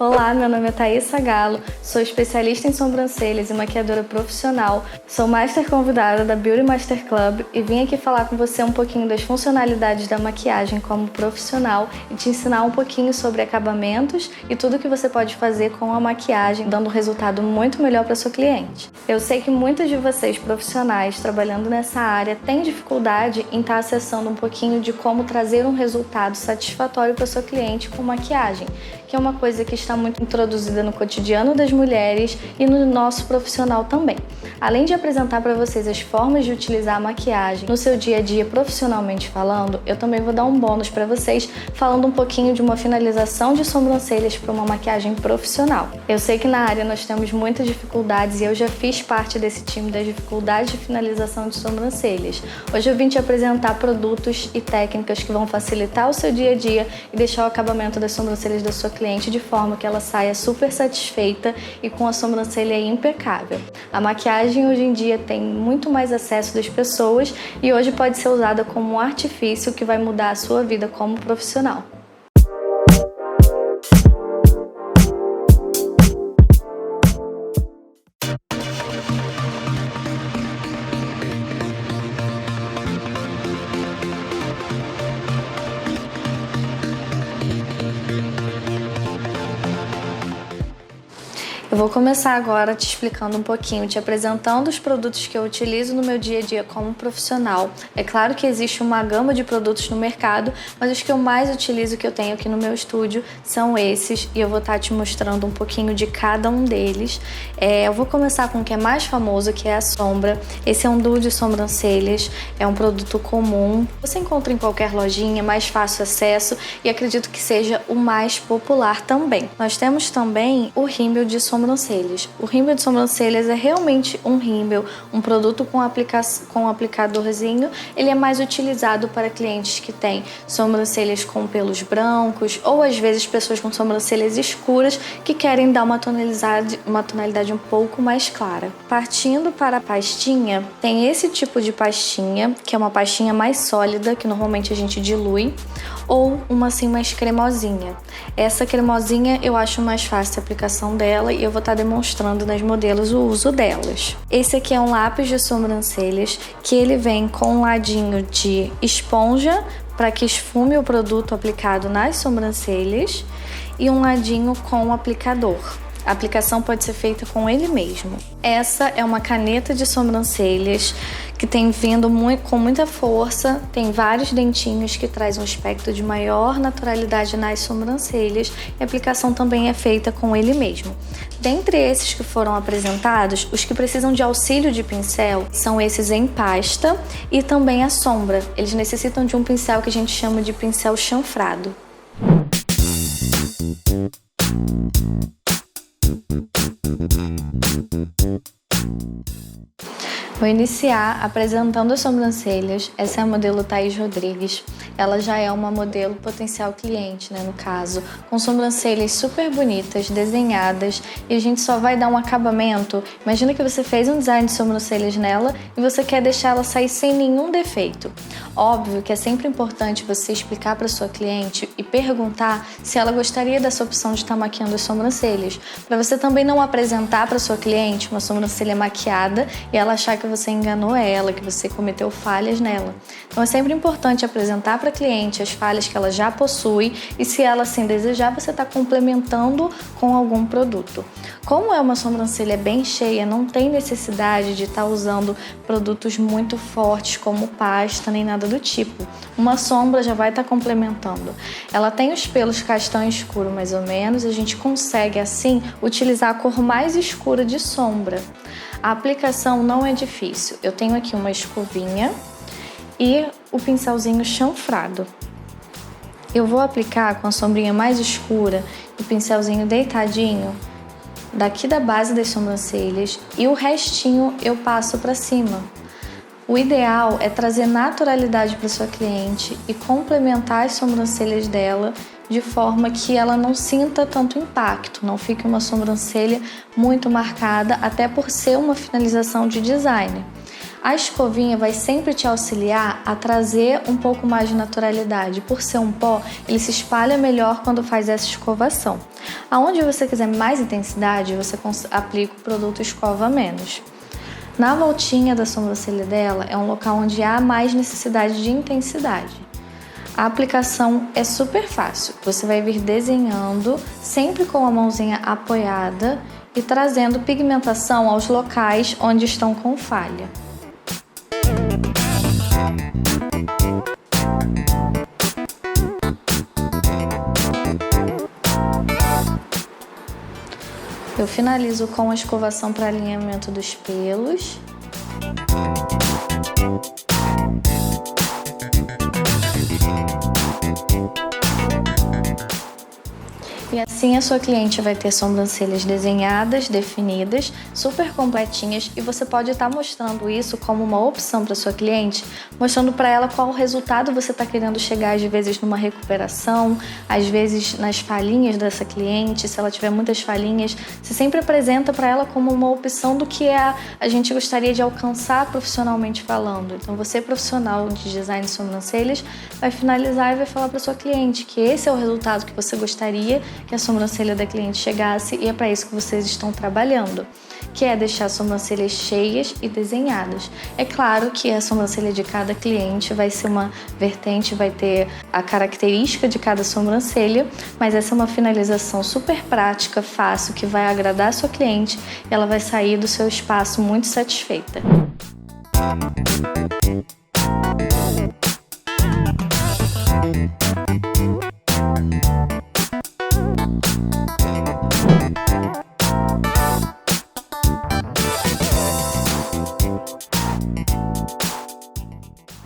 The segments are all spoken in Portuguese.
Olá, meu nome é Thaisa Galo, sou especialista em sobrancelhas e maquiadora profissional, sou Master Convidada da Beauty Master Club e vim aqui falar com você um pouquinho das funcionalidades da maquiagem como profissional e te ensinar um pouquinho sobre acabamentos e tudo que você pode fazer com a maquiagem, dando um resultado muito melhor para sua cliente. Eu sei que muitos de vocês profissionais trabalhando nessa área têm dificuldade em estar acessando um pouquinho de como trazer um resultado satisfatório para sua cliente com maquiagem, que é uma coisa que está muito introduzida no cotidiano das mulheres e no nosso profissional também. Além de apresentar para vocês as formas de utilizar a maquiagem no seu dia a dia profissionalmente falando, eu também vou dar um bônus para vocês falando um pouquinho de uma finalização de sobrancelhas para uma maquiagem profissional. Eu sei que na área nós temos muitas dificuldades e eu já fiz parte desse time das dificuldades de finalização de sobrancelhas. Hoje eu vim te apresentar produtos e técnicas que vão facilitar o seu dia a dia e deixar o acabamento das sobrancelhas da sua cliente de forma que ela saia super satisfeita e com a sobrancelha impecável. A maquiagem hoje em dia tem muito mais acesso das pessoas e hoje pode ser usada como um artifício que vai mudar a sua vida como profissional. Eu vou começar agora te explicando um pouquinho, te apresentando os produtos que eu utilizo no meu dia a dia como profissional. É claro que existe uma gama de produtos no mercado, mas os que eu mais utilizo, que eu tenho aqui no meu estúdio, são esses e eu vou estar te mostrando um pouquinho de cada um deles. Eu vou começar com o que é mais famoso, que é a sombra. Esse é um duo de sobrancelhas, é um produto comum. Você encontra em qualquer lojinha, mais fácil acesso e acredito que seja o mais popular também. Nós temos também o rímel de sobrancelhas. O rímel de sobrancelhas é realmente um rímel, um produto com aplicadorzinho. Ele é mais utilizado para clientes que têm sobrancelhas com pelos brancos ou às vezes pessoas com sobrancelhas escuras que querem dar uma tonalidade um pouco mais clara. Partindo para a pastinha, tem esse tipo de pastinha, que é uma pastinha mais sólida, que normalmente a gente dilui, ou uma assim mais cremosinha. Essa cremosinha eu acho mais fácil a aplicação dela e eu vou estar demonstrando nas modelos o uso delas. Esse aqui é um lápis de sobrancelhas que ele vem com um ladinho de esponja para que esfume o produto aplicado nas sobrancelhas e um ladinho com aplicador. A aplicação pode ser feita com ele mesmo. Essa é uma caneta de sobrancelhas que tem vindo com muita força, tem vários dentinhos que traz um aspecto de maior naturalidade nas sobrancelhas e a aplicação também é feita com ele mesmo. Dentre esses que foram apresentados, os que precisam de auxílio de pincel são esses em pasta e também a sombra. Eles necessitam de um pincel que a gente chama de pincel chanfrado. Vou iniciar apresentando as sobrancelhas. Essa é a modelo Thaís Rodrigues. Ela já é uma modelo potencial cliente, no caso, com sobrancelhas super bonitas, desenhadas, e a gente só vai dar um acabamento. Imagina que você fez um design de sobrancelhas nela e você quer deixar ela sair sem nenhum defeito. Óbvio que é sempre importante você explicar para sua cliente e perguntar se ela gostaria dessa opção de estar maquiando as sobrancelhas, para você também não apresentar para sua cliente uma sobrancelha maquiada e ela achar que você enganou ela, que você cometeu falhas nela. Então é sempre importante apresentar para a cliente as falhas que ela já possui e, se ela assim desejar, você está complementando com algum produto. Como é uma sobrancelha bem cheia, não tem necessidade de estar usando produtos muito fortes como pasta nem nada do tipo. Uma sombra já vai estar complementando. Ela tem os pelos castanho escuro mais ou menos, a gente consegue assim utilizar a cor mais escura de sombra. A aplicação não é difícil. Eu tenho aqui uma escovinha e o pincelzinho chanfrado. Eu vou aplicar com a sombrinha mais escura e o pincelzinho deitadinho daqui da base das sobrancelhas e o restinho eu passo para cima. O ideal é trazer naturalidade para sua cliente e complementar as sobrancelhas dela de forma que ela não sinta tanto impacto, não fique uma sobrancelha muito marcada, até por ser uma finalização de design. A escovinha vai sempre te auxiliar a trazer um pouco mais de naturalidade. Por ser um pó, ele se espalha melhor quando faz essa escovação. Aonde você quiser mais intensidade, você aplica o produto Escova Menos. Na voltinha da sobrancelha dela é um local onde há mais necessidade de intensidade. A aplicação é super fácil. Você vai vir desenhando, sempre com a mãozinha apoiada e trazendo pigmentação aos locais onde estão com falha. Eu finalizo com a escovação para alinhamento dos pelos. E assim a sua cliente vai ter sobrancelhas desenhadas, definidas, super completinhas, e você pode estar mostrando isso como uma opção para sua cliente, mostrando para ela qual resultado você está querendo chegar, às vezes numa recuperação, às vezes nas falhinhas dessa cliente. Se ela tiver muitas falhinhas, você sempre apresenta para ela como uma opção do que a gente gostaria de alcançar profissionalmente falando. Então você, profissional de design de sobrancelhas, vai finalizar e vai falar para sua cliente que esse é o resultado que você gostaria que a sobrancelha da cliente chegasse, e é para isso que vocês estão trabalhando, que é deixar as sobrancelhas cheias e desenhadas. É claro que a sobrancelha de cada cliente vai ser uma vertente, vai ter a característica de cada sobrancelha, mas essa é uma finalização super prática, fácil, que vai agradar a sua cliente e ela vai sair do seu espaço muito satisfeita.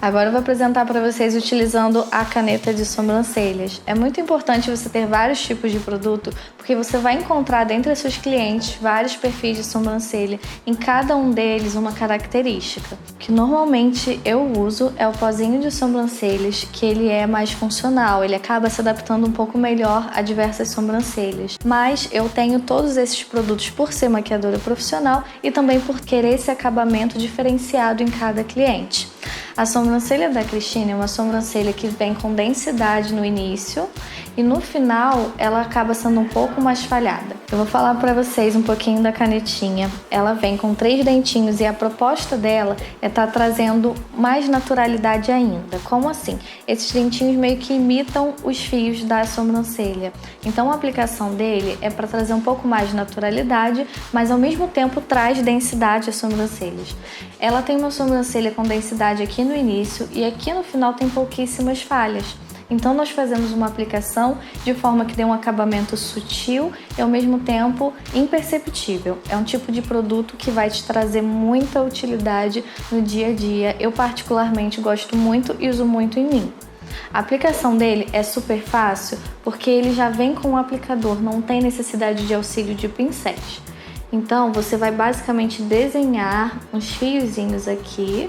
Agora eu vou apresentar para vocês utilizando a caneta de sobrancelhas. É muito importante você ter vários tipos de produto, porque você vai encontrar dentre os seus clientes vários perfis de sobrancelha, em cada um deles uma característica. O que normalmente eu uso é o pozinho de sobrancelhas, que ele é mais funcional, ele acaba se adaptando um pouco melhor a diversas sobrancelhas. Mas eu tenho todos esses produtos por ser maquiadora profissional e também por querer esse acabamento diferenciado em cada cliente. A sobrancelha da Cristina é uma sobrancelha que vem com densidade no início e no final ela acaba sendo um pouco mais falhada. Eu vou falar para vocês um pouquinho da canetinha. Ela vem com 3 dentinhos e a proposta dela é estar trazendo mais naturalidade ainda. Como assim? Esses dentinhos meio que imitam os fios da sobrancelha. Então a aplicação dele é para trazer um pouco mais de naturalidade, mas ao mesmo tempo traz densidade às sobrancelhas. Ela tem uma sobrancelha com densidade aqui no início e aqui no final tem pouquíssimas falhas. Então nós fazemos uma aplicação de forma que dê um acabamento sutil e ao mesmo tempo imperceptível. É um tipo de produto que vai te trazer muita utilidade no dia a dia. Eu particularmente gosto muito e uso muito em mim. A aplicação dele é super fácil porque ele já vem com um aplicador, não tem necessidade de auxílio de pincéis. Então você vai basicamente desenhar uns fiozinhos aqui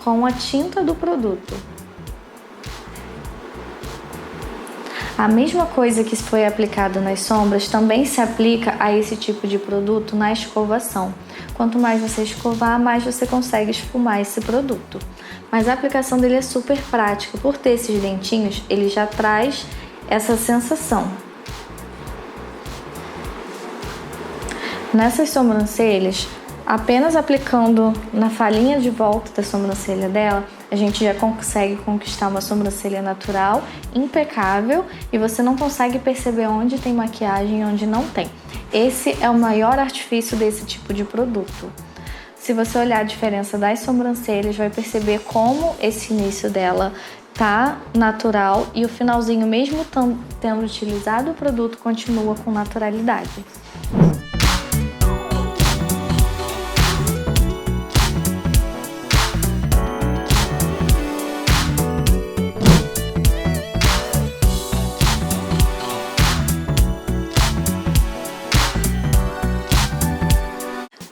com a tinta do produto. A mesma coisa que foi aplicada nas sombras também se aplica a esse tipo de produto na escovação. Quanto mais você escovar, mais você consegue esfumar esse produto. Mas a aplicação dele é super prática. Por ter esses dentinhos, ele já traz essa sensação. Nessas sobrancelhas, apenas aplicando na falhinha de volta da sobrancelha dela, a gente já consegue conquistar uma sobrancelha natural, impecável, e você não consegue perceber onde tem maquiagem e onde não tem. Esse é o maior artifício desse tipo de produto. Se você olhar a diferença das sobrancelhas, vai perceber como esse início dela tá natural e o finalzinho, mesmo tendo utilizado o produto, continua com naturalidade.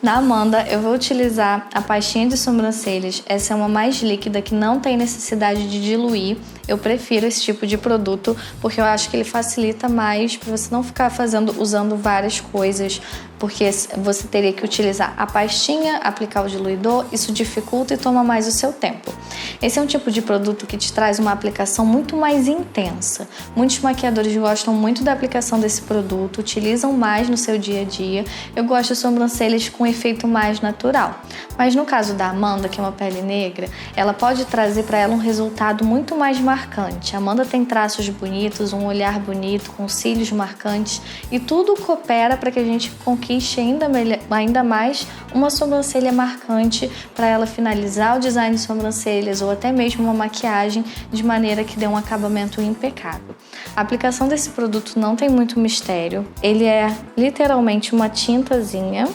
Na Amanda, eu vou utilizar a pastinha de sobrancelhas. Essa é uma mais líquida que não tem necessidade de diluir eu prefiro esse tipo de produto porque eu acho que ele facilita mais para você não ficar usando várias coisas, porque você teria que utilizar a pastinha, aplicar o diluidor, isso dificulta e toma mais o seu tempo. Esse é um tipo de produto que te traz uma aplicação muito mais intensa. Muitos maquiadores gostam muito da aplicação desse produto, utilizam mais no seu dia a dia. Eu gosto de sobrancelhas com efeito mais natural. Mas no caso da Amanda, que é uma pele negra, ela pode trazer para ela um resultado muito mais marcante. A Amanda tem traços bonitos, um olhar bonito, com cílios marcantes e tudo coopera para que a gente conquiste ainda mais uma sobrancelha marcante para ela finalizar o design de sobrancelhas ou até mesmo uma maquiagem de maneira que dê um acabamento impecável. A aplicação desse produto não tem muito mistério, ele é literalmente uma tintazinha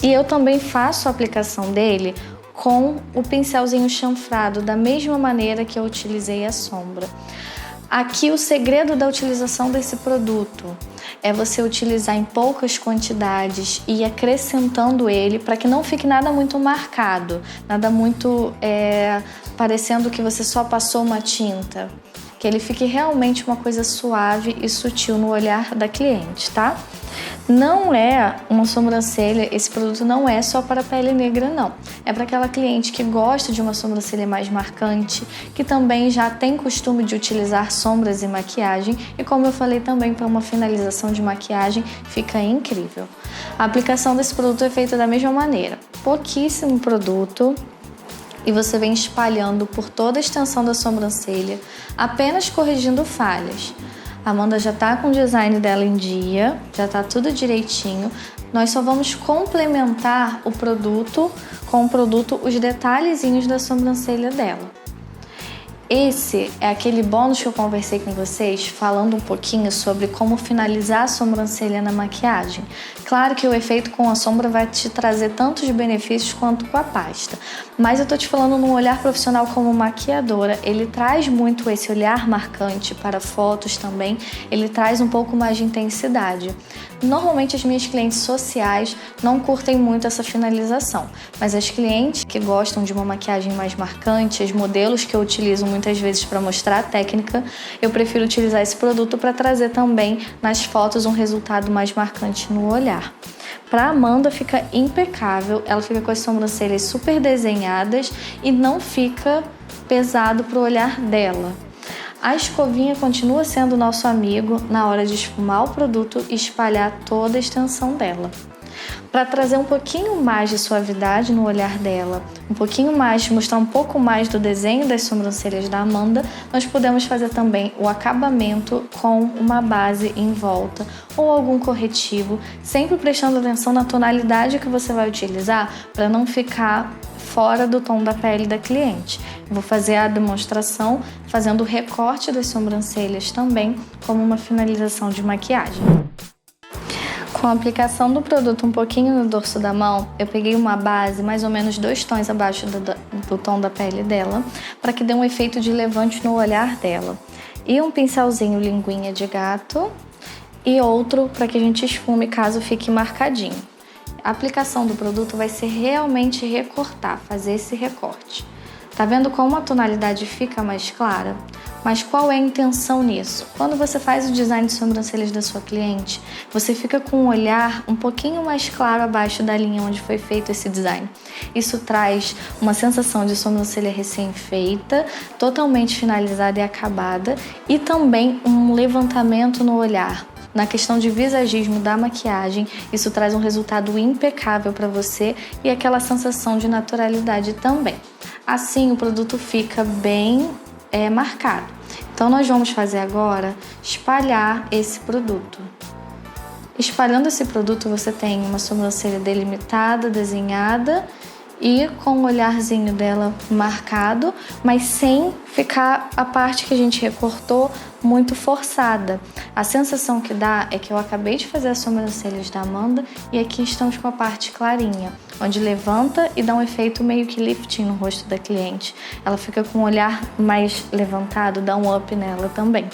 e eu também faço a aplicação dele com o pincelzinho chanfrado, da mesma maneira que eu utilizei a sombra. Aqui o segredo da utilização desse produto é você utilizar em poucas quantidades e ir acrescentando ele para que não fique nada muito marcado, nada muito parecendo que você só passou uma tinta, que ele fique realmente uma coisa suave e sutil no olhar da cliente, tá? Não é uma sobrancelha, esse produto não é só para a pele negra, não. É para aquela cliente que gosta de uma sobrancelha mais marcante, que também já tem costume de utilizar sombras e maquiagem e, como eu falei também, para uma finalização de maquiagem fica incrível. A aplicação desse produto é feita da mesma maneira. Pouquíssimo produto e você vem espalhando por toda a extensão da sobrancelha, apenas corrigindo falhas. A Amanda já tá com o design dela em dia, já tá tudo direitinho. Nós só vamos complementar o produto com os detalhezinhos da sobrancelha dela. Esse é aquele bônus que eu conversei com vocês, falando um pouquinho sobre como finalizar a sobrancelha na maquiagem. Claro que o efeito com a sombra vai te trazer tantos benefícios quanto com a pasta, mas eu tô te falando num olhar profissional como maquiadora, ele traz muito esse olhar marcante para fotos também, ele traz um pouco mais de intensidade. Normalmente as minhas clientes sociais não curtem muito essa finalização, mas as clientes que gostam de uma maquiagem mais marcante, os modelos que eu utilizo muitas vezes para mostrar a técnica, eu prefiro utilizar esse produto para trazer também nas fotos um resultado mais marcante no olhar. Para Amanda fica impecável, ela fica com as sobrancelhas super desenhadas e não fica pesado para o olhar dela. A escovinha continua sendo nosso amigo na hora de esfumar o produto e espalhar toda a extensão dela. Para trazer um pouquinho mais de suavidade no olhar dela, mostrar um pouco mais do desenho das sobrancelhas da Amanda, nós podemos fazer também o acabamento com uma base em volta ou algum corretivo, sempre prestando atenção na tonalidade que você vai utilizar para não ficar fora do tom da pele da cliente. Eu vou fazer a demonstração fazendo o recorte das sobrancelhas também como uma finalização de maquiagem. Com a aplicação do produto um pouquinho no dorso da mão, eu peguei uma base mais ou menos 2 tons abaixo do tom da pele dela, para que dê um efeito de levante no olhar dela. E um pincelzinho linguinha de gato e outro para que a gente esfume caso fique marcadinho. A aplicação do produto vai ser realmente recortar, fazer esse recorte. Tá vendo como a tonalidade fica mais clara? Mas qual é a intenção nisso? Quando você faz o design de sobrancelhas da sua cliente, você fica com um olhar um pouquinho mais claro abaixo da linha onde foi feito esse design. Isso traz uma sensação de sobrancelha recém-feita, totalmente finalizada e acabada, e também um levantamento no olhar. Na questão de visagismo da maquiagem, isso traz um resultado impecável para você e aquela sensação de naturalidade também. Assim, o produto fica bem marcado. Então, nós vamos fazer agora espalhar esse produto. Espalhando esse produto, você tem uma sobrancelha delimitada, desenhada e com o olharzinho dela marcado, mas sem ficar a parte que a gente recortou muito forçada. A sensação que dá é que eu acabei de fazer as sobrancelhas da Amanda e aqui estamos com a parte clarinha, onde levanta e dá um efeito meio que lifting no rosto da cliente. Ela fica com o olhar mais levantado, dá um up nela também.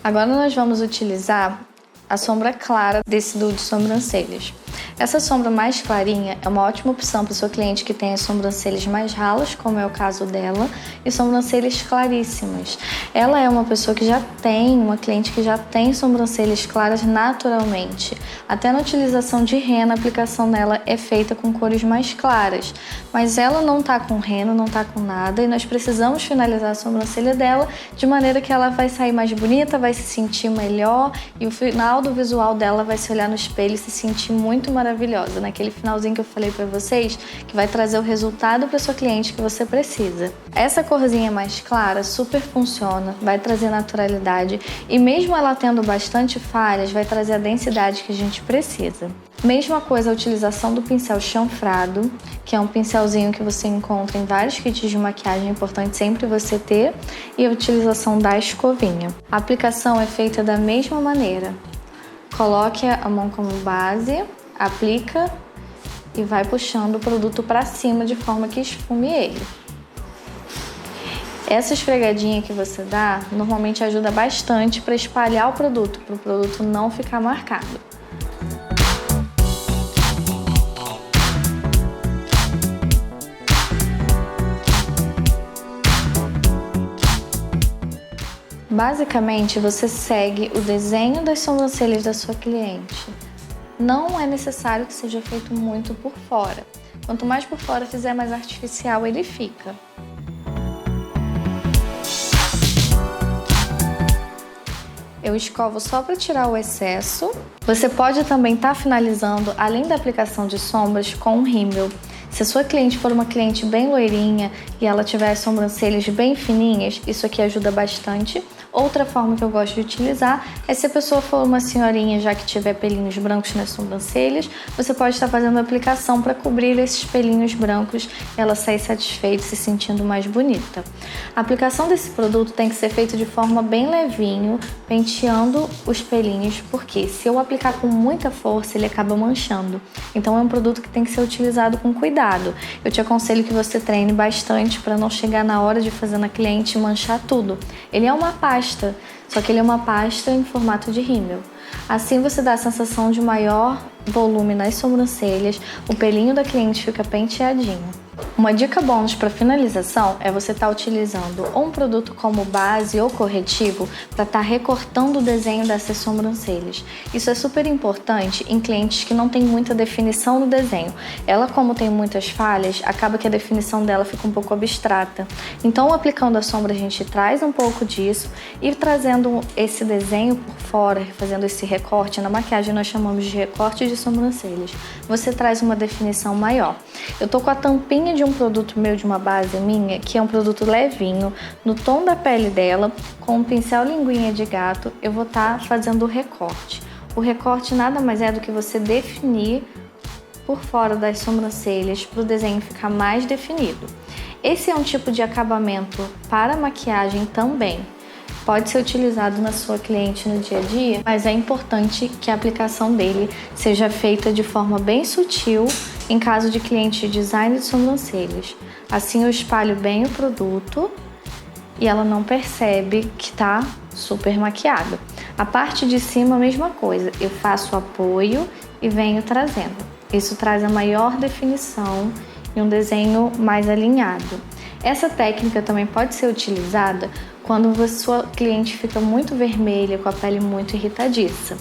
Agora nós vamos utilizar a sombra clara desse duo de sobrancelhas. Essa sombra mais clarinha é uma ótima opção para o seu cliente que tem as sobrancelhas mais ralas, como é o caso dela, e sobrancelhas claríssimas. Ela é uma pessoa que uma cliente que já tem sobrancelhas claras naturalmente. Até na utilização de rena, a aplicação nela é feita com cores mais claras. Mas ela não tá com rena, não tá com nada, e nós precisamos finalizar a sobrancelha dela de maneira que ela vai sair mais bonita, vai se sentir melhor, e o final do visual dela vai se olhar no espelho e se sentir muito maravilhosa, naquele finalzinho que eu falei pra vocês, que vai trazer o resultado para sua cliente que você precisa. Essa corzinha mais clara super funciona, vai trazer naturalidade e mesmo ela tendo bastante falhas, vai trazer a densidade que a gente precisa. Mesma coisa a utilização do pincel chanfrado, que é um pincelzinho que você encontra em vários kits de maquiagem, é importante sempre você ter, e a utilização da escovinha. A aplicação é feita da mesma maneira. Coloque a mão como base, aplica e vai puxando o produto para cima de forma que esfume ele. Essa esfregadinha que você dá normalmente ajuda bastante para espalhar o produto, para o produto não ficar marcado. Basicamente, você segue o desenho das sobrancelhas da sua cliente. Não é necessário que seja feito muito por fora. Quanto mais por fora fizer, mais artificial ele fica. Eu escovo só para tirar o excesso. Você pode também estar finalizando, além da aplicação de sombras, com um rímel. Se a sua cliente for uma cliente bem loirinha e ela tiver as sobrancelhas bem fininhas, isso aqui ajuda bastante. Outra forma que eu gosto de utilizar é se a pessoa for uma senhorinha já que tiver pelinhos brancos nas sobrancelhas, você pode estar fazendo a aplicação para cobrir esses pelinhos brancos e ela sair satisfeita, se sentindo mais bonita. A aplicação desse produto tem que ser feita de forma bem levinho, penteando os pelinhos, porque se eu aplicar com muita força, ele acaba manchando. Então é um produto que tem que ser utilizado com cuidado. Eu te aconselho que você treine bastante para não chegar na hora de fazer na cliente e manchar tudo. Ele é uma pasta, só que ele é uma pasta em formato de rímel. Assim você dá a sensação de maior volume nas sobrancelhas, o pelinho da cliente fica penteadinho. Uma dica bônus para finalização é você estar utilizando um produto como base ou corretivo para estar recortando o desenho dessas sobrancelhas. Isso é super importante em clientes que não têm muita definição no desenho. Ela, como tem muitas falhas, acaba que a definição dela fica um pouco abstrata. Então, aplicando a sombra, a gente traz um pouco disso e trazendo esse desenho por fora, fazendo esse recorte. Na maquiagem nós chamamos de recorte de sobrancelhas. Você traz uma definição maior. Eu tô com a tampinha de um produto meu, de uma base minha, que é um produto levinho, no tom da pele dela, com um pincel linguinha de gato, eu vou estar fazendo o recorte. O recorte nada mais é do que você definir por fora das sobrancelhas para o desenho ficar mais definido. Esse é um tipo de acabamento para maquiagem também. Pode ser utilizado na sua cliente no dia a dia, mas é importante que a aplicação dele seja feita de forma bem sutil em caso de cliente de design de sobrancelhas. Assim eu espalho bem o produto e ela não percebe que está super maquiada. A parte de cima, a mesma coisa. Eu faço o apoio e venho trazendo. Isso traz a maior definição e um desenho mais alinhado. Essa técnica também pode ser utilizada quando a sua cliente fica muito vermelha, com a pele muito irritadiça.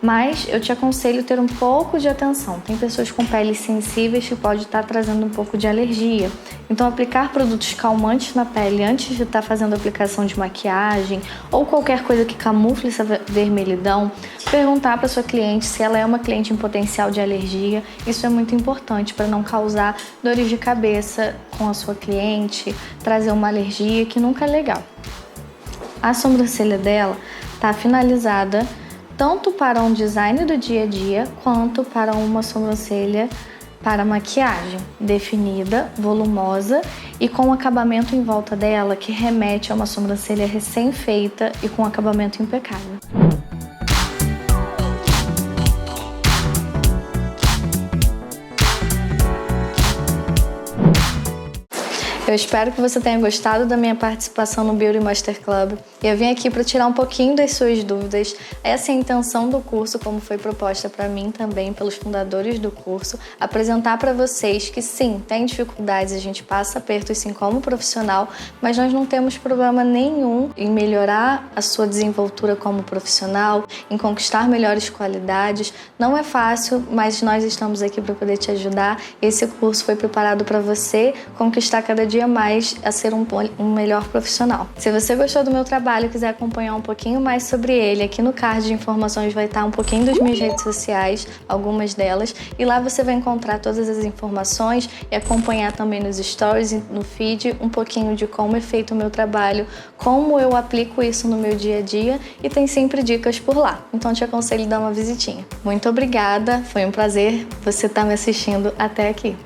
Mas eu te aconselho ter um pouco de atenção. Tem pessoas com peles sensíveis que pode estar trazendo um pouco de alergia. Então aplicar produtos calmantes na pele antes de estar fazendo a aplicação de maquiagem ou qualquer coisa que camufle essa vermelhidão, perguntar para sua cliente se ela é uma cliente em potencial de alergia. Isso é muito importante para não causar dores de cabeça com a sua cliente, trazer uma alergia que nunca é legal. A sobrancelha dela está finalizada tanto para um design do dia a dia, quanto para uma sobrancelha para maquiagem, definida, volumosa e com um acabamento em volta dela que remete a uma sobrancelha recém-feita e com um acabamento impecável. Eu espero que você tenha gostado da minha participação no Beauty Master Club. E eu vim aqui para tirar um pouquinho das suas dúvidas. Essa é a intenção do curso, como foi proposta para mim também pelos fundadores do curso, apresentar para vocês que sim, tem dificuldades, a gente passa apertos sim como profissional, mas nós não temos problema nenhum em melhorar a sua desenvoltura como profissional, em conquistar melhores qualidades. Não é fácil, mas nós estamos aqui para poder te ajudar. Esse curso foi preparado para você conquistar cada dia mais a ser um melhor profissional. Se você gostou do meu trabalho e quiser acompanhar um pouquinho mais sobre ele, aqui no card de informações vai estar um pouquinho das minhas redes sociais, algumas delas, e lá você vai encontrar todas as informações e acompanhar também nos stories e no feed um pouquinho de como é feito o meu trabalho, como eu aplico isso no meu dia a dia, e tem sempre dicas por lá. Então te aconselho a dar uma visitinha. Muito obrigada, foi um prazer você estar me assistindo até aqui.